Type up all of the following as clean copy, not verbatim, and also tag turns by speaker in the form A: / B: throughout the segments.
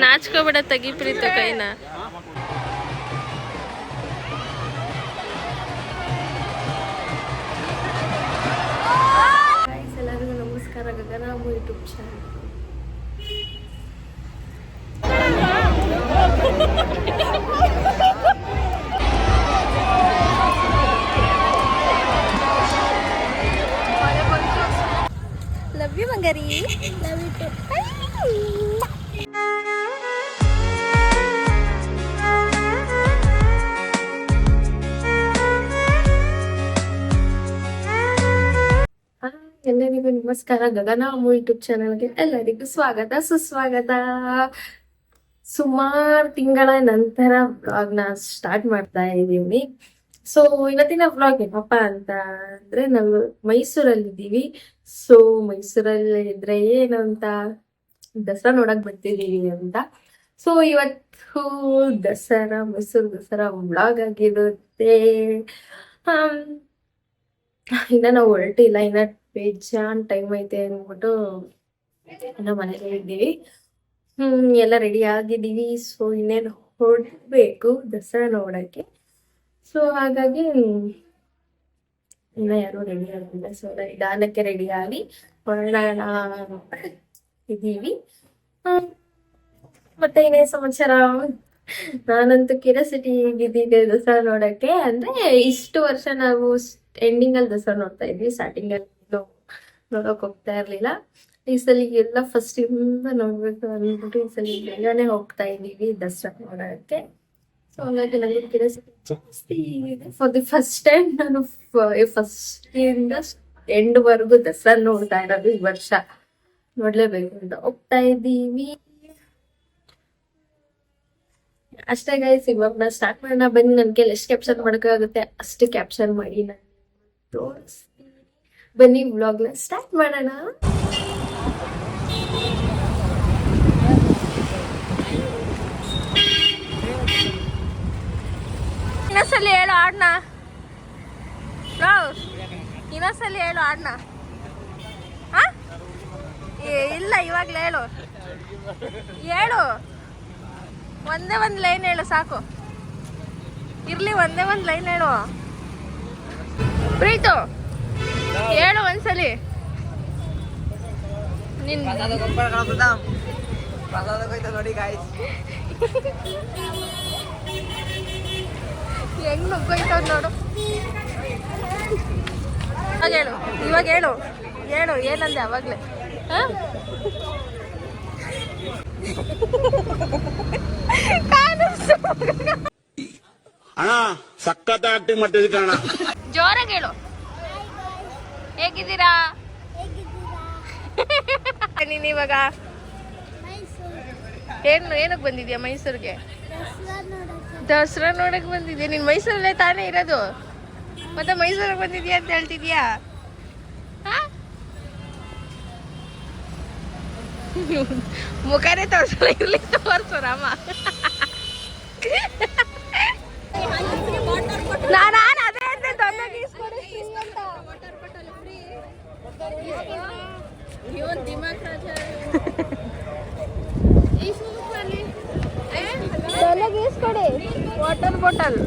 A: ನಾಚ್ಕೋಬೇಡ, ತೆಗಿ ಪ್ರೀತು ಕೈನ. ಎಲ್ಲರಿಗೂ ನಮಸ್ಕಾರ. Gaganamu YouTube channel. Love you ಮಂಗರಿ. Love you too. ಎಲ್ಲರಿಗೂ ನಮಸ್ಕಾರ. ಗಗನಾಮು ಯೂಟ್ಯೂಬ್ ಚಾನಲ್ಗೆ ಎಲ್ಲರಿಗೂ ಸ್ವಾಗತ ಸುಸ್ವಾಗತ. ಸುಮಾರು ತಿಂಗಳ ನಂತರ ವ್ಲಾಗ್ನ ಸ್ಟಾರ್ಟ್ ಮಾಡ್ತಾ ಇದ್ದೀವಿ. ಸೊ ಇವತ್ತಿನ ವ್ಲಾಗ್ ಏನಪ್ಪ ಅಂತ ಅಂದ್ರೆ, ನಾವು ಮೈಸೂರಲ್ಲಿದ್ದೀವಿ. ಸೊ ಮೈಸೂರಲ್ಲಿ ಇದ್ರೆ ಏನು ಅಂತ ದಸರಾ ನೋಡಕ್ ಬರ್ತಿದೀವಿ ಅಂತ. ಸೊ ಇವತ್ತು ದಸರಾ, ಮೈಸೂರು ದಸರಾ ವ್ಲಾಗ್ ಆಗಿರುತ್ತೆ. ಇನ್ನ ನಾವು ಹೊರಟಿಲ್ಲ, ಇನ್ನ ಬೇಜಾನ್ ಟೈಮ್ ಐತೆ ಅಂದ್ಬಿಟ್ಟು ಇನ್ನ ಮನೇಲಿ ಇದ್ದೀವಿ. ಎಲ್ಲ ರೆಡಿ ಆಗಿದ್ದೀವಿ. ಸೊ ಇನ್ನೇನು ಹೊರಡ್ಬೇಕು ದಸರಾ ನೋಡಕ್ಕೆ. ಸೊ ಹಾಗಾಗಿ ಇನ್ನ ಯಾರು ರೆಡಿ ಆಗಿಲ್ಲ. ಸೊ ನಿಧಾನಕ್ಕೆ ರೆಡಿ ಆಗಿ ಹೊರಡೋಣ ಇದ್ದೀವಿ. ಮತ್ತೆ ಇನ್ನೇ ಸಮಾಚಾರ. ನಾನಂತೂ ಕ್ಯೂರಿಯಾಸಿಟಿ ಆಗಿದ್ದೀನಿ ದಸರಾ ನೋಡಕ್ಕೆ. ಅಂದ್ರೆ ಇಷ್ಟು ವರ್ಷ ನಾವು ಎಂಡಿಂಗ್ ಅಲ್ಲಿ ದಸರಾ ನೋಡ್ತಾ ಇದ್ವಿ, ಸ್ಟಾರ್ಟಿಂಗ್ ಅಲ್ಲಿ ನೋಡಕ್ ಹೋಗ್ತಾ ಇರ್ಲಿಲ್ಲ. ಈ ಸಲ ಎಲ್ಲ ಫಸ್ಟ್ ಇಂದ ನೋಡ್ಬೇಕು ಅಂದ್ಬಿಟ್ಟು ಈ ಸಲ ಬೇಗನೆ ಹೋಗ್ತಾ ಇದೀವಿ ದಸರಾ ನೋಡಕ್ಕೆ. ಸೊ ಹಾಗಾಗಿ ನನಗೆ ಕ್ಯೂರಿಯಾಸಿಟಿ ಇದೆ. ಫಾರ್ ದಿ ಫಸ್ಟ್ ಟೈಮ್ ನಾನು ಫಸ್ಟ್ ಇಂದ ಎಂಡ್ ವರ್ಗು ದಸರಾ ನೋಡ್ತಾ ಇರೋದು. ಈ ವರ್ಷ ನೋಡ್ಲೇಬೇಕು ಅಂತ ಹೋಗ್ತಾ ಇದ್ದೀವಿ. ಅಷ್ಟೇ ಗೈಸ್, ಇವಾಗ ನಾ ಸ್ಟಾರ್ಟ್ ಮಾಡೋಣ ಬನ್ನಿ. ನನ್ಗೆ ಎಷ್ಟು ಕ್ಯಾಪ್ಷನ್ ಮಾಡೋಕ್ಕಾಗುತ್ತೆ ಅಷ್ಟು ಕ್ಯಾಪ್ಷನ್ ಮಾಡಿ ನಾನು ತೋರಿಸ್ತೀನಿ. ಬನ್ನಿ ವ್ಲಾಗ್ನ ಸ್ಟಾರ್ಟ್ ಮಾಡೋಣ. ಇನ್ನೊಂದ್ಸಲಿ ಹೇಳು ಆಡ್ನ. ಇನ್ನೊಂದ್ಸಲಿ ಹೇಳು ಆಡ್ನ. ಇಲ್ಲ ಇವಾಗ್ಲೇ ಹೇಳು. ಒಂದೇ ಒಂದು ಲೈನ್ ಹೇಳು ಸಾಕು. ಇರ್ಲಿ, ಒಂದೇ ಒಂದು ಲೈನ್ ಹೇಳು. ಪ್ರೀತು ಹೇಳು ಒಂದ್ಸಲಿ. ಹೆಂಗ್ ನುಗ್ಗೋಯ್ತವ್ ನೋಡು. ಇವಾಗ ಹೇಳು ಏನಂದೆ ಅವಾಗ್ಲೇ.
B: ಅಣ್ಣ ಸಖತ್ ಆಕ್ಟಿಂಗ್ ಮಾಡ್ತಿದ್ದಿ ಕಣ.
A: ಜೋರಾಗಿ ಹೇಳು. ಹೇಗಿದ್ದೀರಾ? ನೀನ್ ಇವಾಗ ಏನಕ್ಕೆ ಬಂದಿದ್ಯಾ ಮೈಸೂರಿಗೆ? ದಸರಾ ನೋಡಕ್ ಬಂದಿದ್ಯಾ? ನೀನ್ ಮೈಸೂರಲ್ಲೇ ತಾನೇ ಇರೋದು, ಮತ್ತೆ ಮೈಸೂರಿಗೆ ಬಂದಿದ್ಯಾ ಅಂತ ಹೇಳ್ತಿದ್ಯಾ? ಮುಖನೇ ತೋರ್ಸಲ್ಲ, ಇರ್ಲಿ ತೋರ್ಸು ರಾಮ. ನಾನು ಅದೇ ಅಂದೆ, ದೊಡ್ಡಗೆ ಈಸ್ಕೊಡಿ ವಾಟರ್ ಬಾಟಲ್.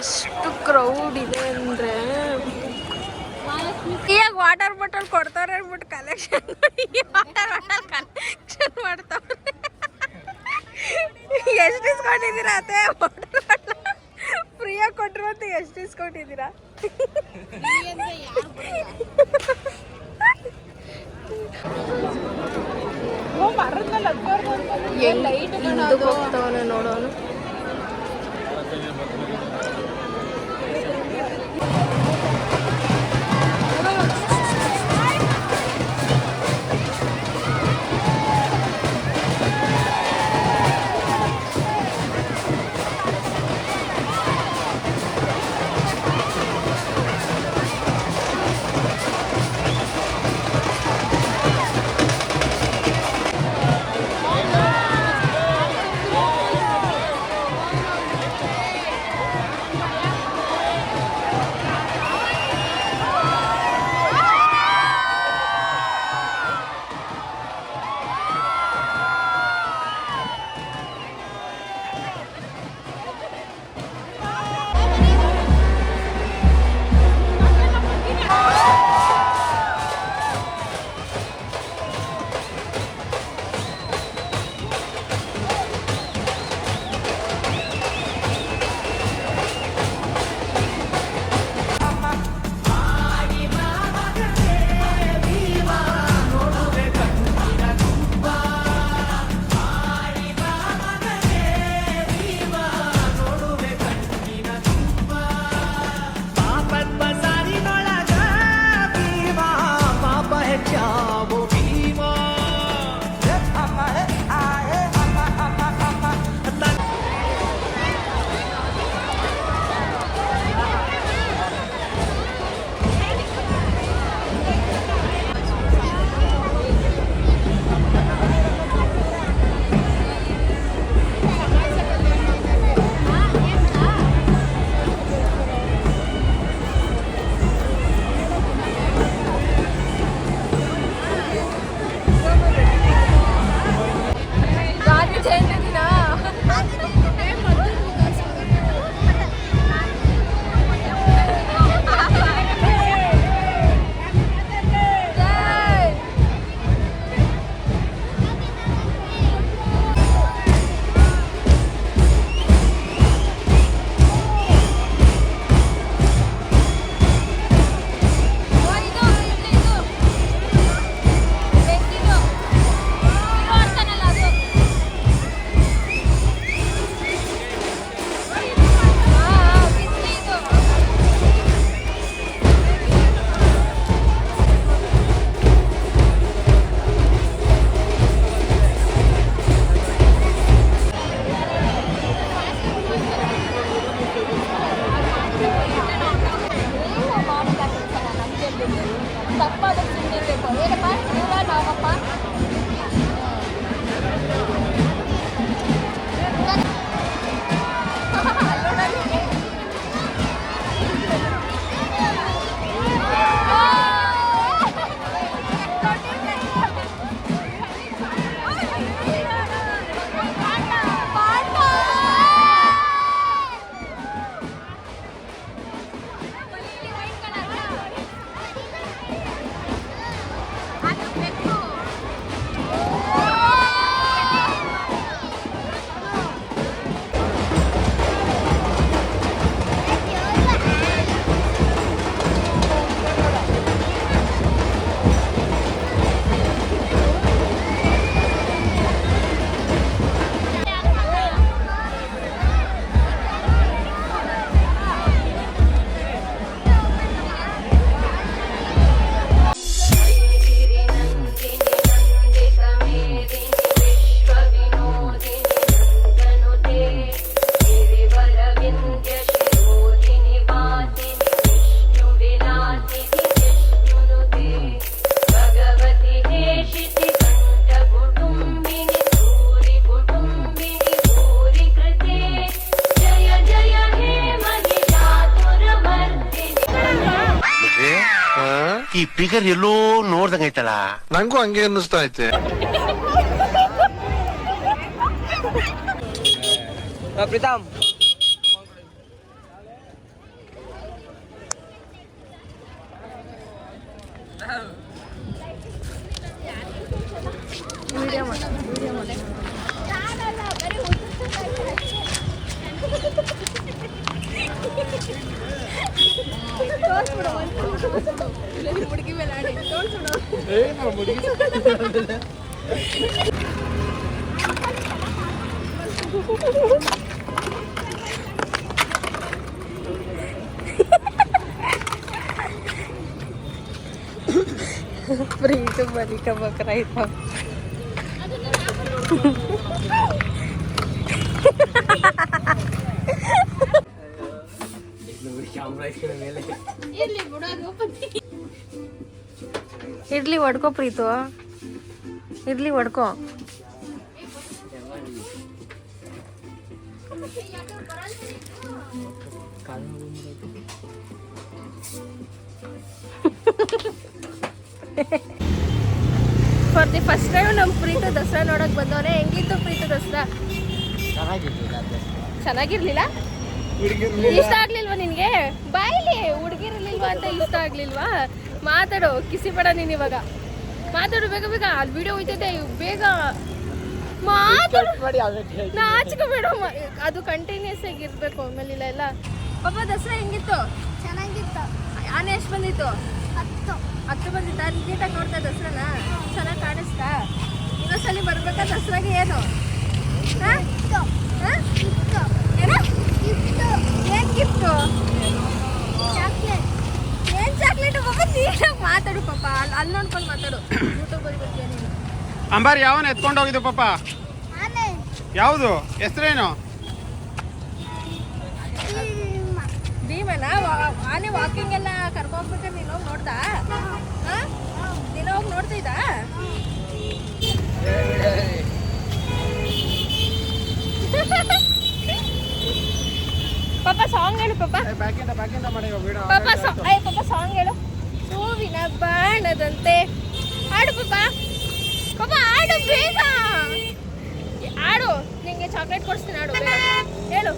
A: ಎಷ್ಟು ಕ್ರೌಡ್ ಇದೆ ಅಂದ್ರೆ, ಈಗ ವಾಟರ್ ಬಾಟಲ್ ಕೊಡ್ತಾರೆ ಅಂದ್ಬಿಟ್ಟು ಕಲೆಕ್ಷನ್ ಮಾಡ್ತಾವ್ರೆ. ಎಷ್ಟು ಇಸ್ಕೊಂಡಿದ್ದೀರಾ ಅತ್ತೆ? ವಾಟರ್ ಬಾಟಲ್ ಫ್ರೀಯಾಗಿ ಕೊಟ್ಟರು ಅಂತ ಎಷ್ಟು ಇಸ್ಕೊಂಡಿದ್ದೀರಾ? ಹೋಗ್ತಾವನೆ ನೋಡೋನು.
C: ಫಿಗರ್ ಎಲ್ಲೋ ನೋಡ್ದಂಗೈತಲ್ಲ.
D: ನಂಗೂ ಹಂಗೆ ಅನ್ನಿಸ್ತಾ ಐತೆ.
E: ಪ್ರೀತಮ್
A: ಪ್ರೀತು ಬಲಿಕಬೇಕಾಯ್ತು. ಇಡ್ಲಿ ಹೊಡ್ಕೊ ಪ್ರೀತು, ಇಡ್ಲಿ ಹೊಡ್ಕೊ. ಫಾರ್ ದಿ ಫಸ್ಟ್ ಟೈಮ್ ನಮ್ಮ ಪ್ರೀತು ದಸರಾ ನೋಡಕ್ ಬಂದವನೆ. ಹೆಂಗಿತ್ತು ಪ್ರೀತು ದಸರಾ? ಚೆನ್ನಾಗಿರ್ಲಿಲ್ಲ? ಇಷ್ಟ ಆಗ್ಲಿಲ್ವಾ ನಿನ್ಗೆ? ಬಾಯಿಲಿ ಹುಡುಗಿರ್ಲಿಲ್ವಾ ಅಂತ ಇಷ್ಟ ಆಗ್ಲಿಲ್ವಾ? ಮಾತಾಡು, ಕಿಸಿ ಬೇಡ ನೀನ್ ಇವಾಗ. ಮಾತಾಡು ಬೇಗ ಬೇಗ, ಅಲ್ಲಿ ವಿಡಿಯೋ ಹೋಯ್ತೈತೆ, ಬೇಗ ಮಾತಾಡು. ನಾಚಿಕೋಬೇಡ, ಅದು ಕಂಟಿನ್ಯೂಸ್ ಆಗಿರ್ಬೇಕು. ಆಮೇಲೆ ಇಲ್ಲ ಎಲ್ಲ. ಪಾಪ ದಸರಾ ಹೆಂಗಿತ್ತು?
F: ಚೆನ್ನಾಗಿತ್ತು.
A: ಆನೆ ಎಷ್ಟು ಬಂದಿತ್ತು?
F: 10
A: ಬಂದಿತ್ತ? ನೀಟಾಗಿ ನೋಡ್ತಾ ದಸರಾನ? ಚೆನ್ನಾಗಿ ಕಾಣಿಸ್ತಾ? ಇನ್ನೊಂದ್ಸಲಿ ಬರ್ಬೇಕಾ ದಸರಾಗೆ? ಏನು ಏನು ಏನ್ ಗಿಫ್ಟು?
F: ಚಾಕ್ಲೇಟ್.
A: ಏನ್ ಚಾಕ್ಲೇಟ್? ಪಾಪ ನೀಟಾಗಿ ಮಾತಾಡು ಪಾಪ. ಅಲ್ಲಿ ನೋಡ್ಕೊಂಡು ಮಾತಾಡು. ಯೂಟ್ಯೂಬಲ್ಲಿ ಬರ್ತೀಯ ನೀನು.
B: ಅಂಬಾರಿ ಯಾವನ ಎತ್ಕೊಂಡು ಹೋಗಿದ್ದು ಪಾಪ?
F: ಆನೆ.
B: ಯಾವುದು ಹೆಸರೇನು?
A: ಭೀಮನ ಆನೆ ವಾಕಿಂಗ್ ಎಲ್ಲ ಕರ್ಕೊಂಡ್ಬಿಟ್ಟು ನೀನು ಹೋಗಿ ನೋಡ್ದಾ? ದಿನ ಹೋಗಿ ನೋಡ್ತಾ ಇದ್ದ? ಪಾಪ ಸಾಂಗ್ ಹೇಳು ಪಾಪ. ಪಾಪ ಸಾಂಗ್ ಹೇಳು. ಹೂವಿನ ಬಾಣದಂತೆ ಆಡು ಪಾಪ. ಪಾಪ ಆಡು ಬೇಗ ಆಡು. ನಿಂಗೆ ಚಾಕ್ಲೇಟ್ ಕೊಡಿಸ್ತೀನಿ, ಆಡು ಬೇಗ. ಹೇಳು.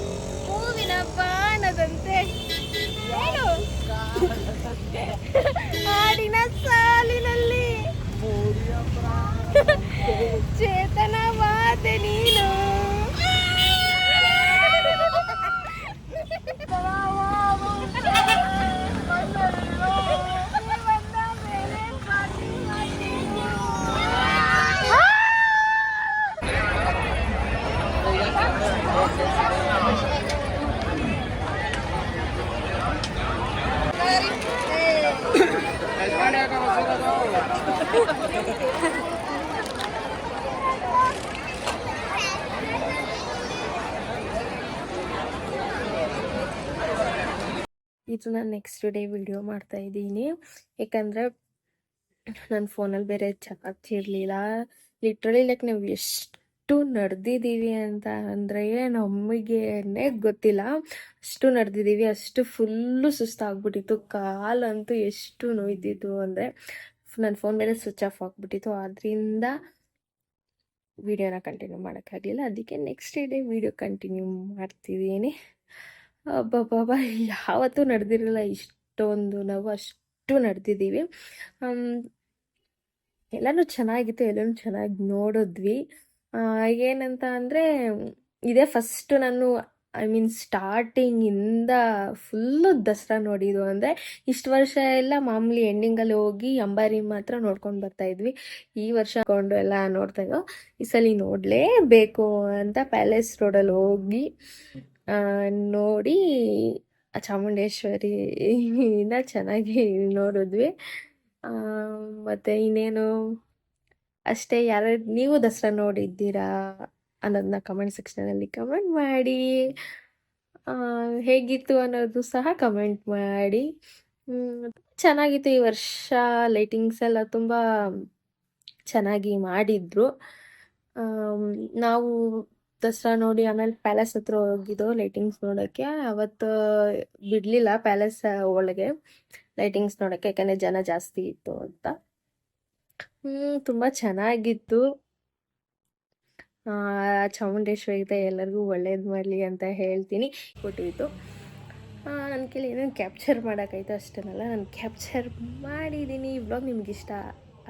A: ಹೂವಿನ ಬಾಣದಂತೆ ಹೇಳು. ಹಾಡಿನ ಸಾಲಿನಲ್ಲಿ ಚೇತನವಾದೆ ನೀನು. ಇದು ನಾನು ನೆಕ್ಸ್ಟ್ ಡೇ ವಿಡಿಯೋ ಮಾಡ್ತಾ ಇದ್ದೀನಿ. ಯಾಕಂದರೆ ನನ್ನ ಫೋನಲ್ಲಿ ಬೇರೆ ಚಾರ್ಜ್ ಇರಲಿಲ್ಲ. ಲಿಟ್ರಲಿ ಲೈಕ್ ನಾವು ಎಷ್ಟು ನಡೆದಿದ್ದೀವಿ ಅಂತ ಅಂದರೆ ನಮಗೇನೆ ಗೊತ್ತಿಲ್ಲ. ಅಷ್ಟು ನಡೆದಿದ್ದೀವಿ, ಅಷ್ಟು ಫುಲ್ಲು ಸುಸ್ತಾಗ್ಬಿಟ್ಟಿತ್ತು. ಕಾಲಂತೂ ಎಷ್ಟು ನೋಯ್ತಿತ್ತು ಅಂದರೆ ನನ್ನ ಫೋನ್ ಬೇರೆ ಸ್ವಿಚ್ ಆಫ್ ಆಗಿಬಿಟ್ಟಿತ್ತು. ಆದ್ದರಿಂದ ವಿಡಿಯೋನ ಕಂಟಿನ್ಯೂ ಮಾಡೋಕ್ಕಾಗಲಿಲ್ಲ. ಅದಕ್ಕೆ ನೆಕ್ಸ್ಟ್ ಡೇ ವಿಡಿಯೋ ಕಂಟಿನ್ಯೂ ಮಾಡ್ತಿದ್ದೀನಿ. ಅಬ್ಬಬ್ಬಬ್ಬ, ಯಾವತ್ತೂ ನಡೆದಿರಲಿಲ್ಲ ಇಷ್ಟೊಂದು. ನಾವು ಅಷ್ಟು ನಡೆದಿದ್ದೀವಿ. ಎಲ್ಲನೂ ಚೆನ್ನಾಗಿತ್ತು, ಎಲ್ಲನೂ ಚೆನ್ನಾಗಿ ನೋಡಿದ್ವಿ. ಏನಂತ ಅಂದರೆ ಇದೇ ಫಸ್ಟ್ ನಾನು ಸ್ಟಾರ್ಟಿಂಗಿಂದ ಫುಲ್ಲು ದಸರಾ ನೋಡಿದ್ದು. ಅಂದರೆ ಇಷ್ಟು ವರ್ಷ ಎಲ್ಲ ಮಾಮೂಲಿ ಎಂಡಿಂಗಲ್ಲಿ ಹೋಗಿ ಅಂಬಾರಿ ಮಾತ್ರ ನೋಡ್ಕೊಂಡು ಬರ್ತಾಯಿದ್ವಿ. ಈ ವರ್ಷ ಕೊಂಡು ಎಲ್ಲ ನೋಡ್ತಾಯಿದ್ದೋ. ಈ ಸಲ ನೋಡಲೇಬೇಕು ಅಂತ ಪ್ಯಾಲೇಸ್ ರೋಡಲ್ಲಿ ಹೋಗಿ ನೋಡಿ ಚಾಮುಂಡೇಶ್ವರಿನ ಚೆನ್ನಾಗಿ ನೋಡಿದ್ವಿ. ಮತ್ತು ಇನ್ನೇನು ಅಷ್ಟೇ. ಯಾರು ನೀವು ದಸರಾ ನೋಡಿದ್ದೀರಾ ಅನ್ನೋದನ್ನ ಕಮೆಂಟ್ ಸೆಕ್ಷನಲ್ಲಿ ಕಮೆಂಟ್ ಮಾಡಿ. ಹೇಗಿತ್ತು ಅನ್ನೋದು ಸಹ ಕಮೆಂಟ್ ಮಾಡಿ. ಚೆನ್ನಾಗಿತ್ತು ಈ ವರ್ಷ. ಲೈಟಿಂಗ್ಸ್ ಎಲ್ಲ ತುಂಬ ಚೆನ್ನಾಗಿ ಮಾಡಿದ್ರು. ನಾವು ದಸರಾ ನೋಡಿ ಆಮೇಲೆ ಪ್ಯಾಲೇಸ್ ಹತ್ರ ಹೋಗಿದ್ದೋ ಲೈಟಿಂಗ್ಸ್ ನೋಡೋಕ್ಕೆ. ಅವತ್ತು ಬಿಡಲಿಲ್ಲ ಪ್ಯಾಲೇಸ್ ಒಳಗೆ. ಲೈಟಿಂಗ್ಸ್ ನೋಡೋಕ್ಕೆ, ಯಾಕಂದರೆ ಜನ ಜಾಸ್ತಿ ಇತ್ತು ಅಂತ. ತುಂಬ ಚೆನ್ನಾಗಿತ್ತು. ಚಾಮುಂಡೇಶ್ವರಿ ಎಲ್ಲರಿಗೂ ಒಳ್ಳೇದು ಮಾಡಲಿ ಅಂತ ಹೇಳ್ತೀನಿ. ಕೊಟ್ಟಿತ್ತು ನನ್ನ ಕೈಲಿ ಏನೇನು ಕ್ಯಾಪ್ಚರ್ ಮಾಡೋಕ್ಕಾಯ್ತು ಅಷ್ಟೇನಲ್ಲ, ನಾನು ಕ್ಯಾಪ್ಚರ್ ಮಾಡಿದ್ದೀನಿ. ಈ ವ್ಲಾಗ್ ನಿಮ್ಗೆ ಇಷ್ಟ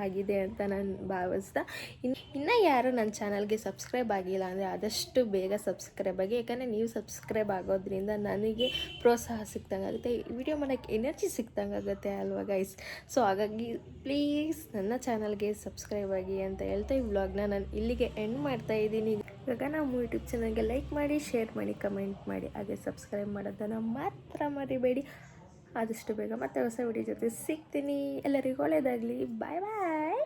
A: ಆಗಿದೆ ಅಂತ ನಾನು ಭಾವಿಸ್ತಾ, ಇನ್ನೂ ಯಾರು ನನ್ನ ಚಾನಲ್ಗೆ ಸಬ್ಸ್ಕ್ರೈಬ್ ಆಗಿಲ್ಲ ಅಂದರೆ ಆದಷ್ಟು ಬೇಗ ಸಬ್ಸ್ಕ್ರೈಬ್ ಆಗಿ. ಯಾಕಂದರೆ ನೀವು ಸಬ್ಸ್ಕ್ರೈಬ್ ಆಗೋದ್ರಿಂದ ನನಗೆ ಪ್ರೋತ್ಸಾಹ ಸಿಕ್ದಂಗಾಗುತ್ತೆ, ವಿಡಿಯೋ ಮಾಡೋಕ್ಕೆ ಎನರ್ಜಿ ಸಿಕ್ದಂಗಾಗುತ್ತೆ ಅಲ್ವಾ ಗೈಸ್. ಸೊ ಹಾಗಾಗಿ ಪ್ಲೀಸ್ ನನ್ನ ಚಾನಲ್ಗೆ ಸಬ್ಸ್ಕ್ರೈಬ್ ಆಗಿ ಅಂತ ಹೇಳ್ತಾ ಈ ವ್ಲಾಗ್ನ ನಾನು ಇಲ್ಲಿಗೆ ಎಂಡ್ ಮಾಡ್ತಾ ಇದ್ದೀನಿ. ಇವಾಗ ನಮ್ಮ ಯೂಟ್ಯೂಬ್ ಚಾನಲ್ಗೆ ಲೈಕ್ ಮಾಡಿ, ಶೇರ್ ಮಾಡಿ, ಕಮೆಂಟ್ ಮಾಡಿ, ಹಾಗೆ ಸಬ್ಸ್ಕ್ರೈಬ್ ಮಾಡೋದನ್ನು ಮಾತ್ರ ಮರಿಬೇಡಿ. ಆದಷ್ಟು ಬೇಗ ಮತ್ತೆ ಹೊಸ ವಿಡಿಯೋ ಜೊತೆ ಸಿಗ್ತೀನಿ. ಎಲ್ಲರಿಗೂ ಒಳ್ಳೆಯದಾಗಲಿ. ಬಾಯ್ ಬಾಯ್.